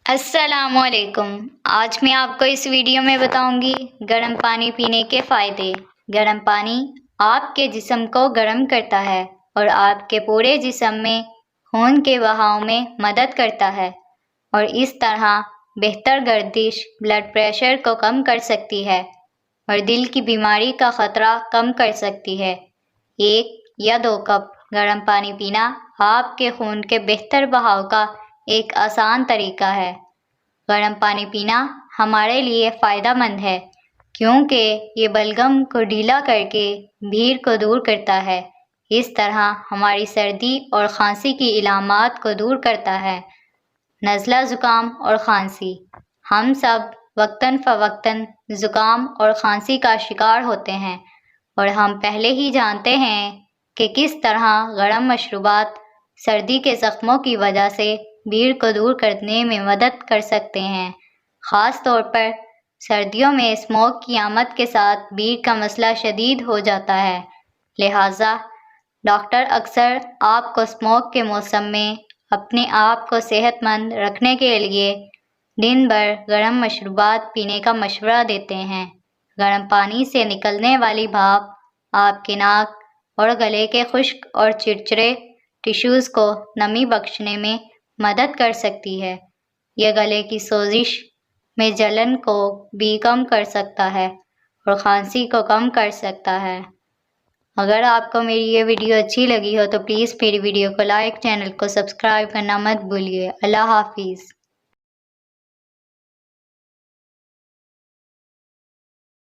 السلام علیکم۔ آج میں آپ کو اس ویڈیو میں بتاؤں گی گرم پانی پینے کے فائدے۔ گرم پانی آپ کے جسم کو گرم کرتا ہے اور آپ کے پورے جسم میں خون کے بہاؤ میں مدد کرتا ہے اور اس طرح بہتر گردش بلڈ پریشر کو کم کر سکتی ہے اور دل کی بیماری کا خطرہ کم کر سکتی ہے۔ 1 یا 2 کپ گرم پانی پینا آپ کے خون کے بہتر بہاؤ کا ایک آسان طریقہ ہے۔ گرم پانی پینا ہمارے لیے فائدہ مند ہے کیونکہ یہ بلغم کو ڈھیلا کر کے بھیڑ کو دور کرتا ہے۔ اس طرح ہماری سردی اور کھانسی کی علامات کو دور کرتا ہے۔ نزلہ زکام اور کھانسی، ہم سب وقتاً فوقتاً زکام اور کھانسی کا شکار ہوتے ہیں اور ہم پہلے ہی جانتے ہیں کہ کس طرح گرم مشروبات سردی کے زخموں کی وجہ سے بھیڑ کو دور کرنے میں مدد کر سکتے ہیں۔ خاص طور پر سردیوں میں اسموگ کی آمد کے ساتھ بھیڑ کا مسئلہ شدید ہو جاتا ہے، لہٰذا ڈاکٹر اکثر آپ کو اسموگ کے موسم میں اپنے آپ کو صحت مند رکھنے کے لیے دن بھر گرم مشروبات پینے کا مشورہ دیتے ہیں۔ گرم پانی سے نکلنے والی بھاپ آپ کے ناک اور گلے کے خشک اور چرچرے ٹشوز کو نمی بخشنے میں مدد کر سکتی ہے۔ یہ گلے کی سوزش میں جلن کو بھی کم کر سکتا ہے اور کھانسی کو کم کر سکتا ہے۔ اگر آپ کو میری یہ ویڈیو اچھی لگی ہو تو پلیز میری ویڈیو کو لائک، چینل کو سبسکرائب کرنا مت بھولیے۔ اللہ حافظ۔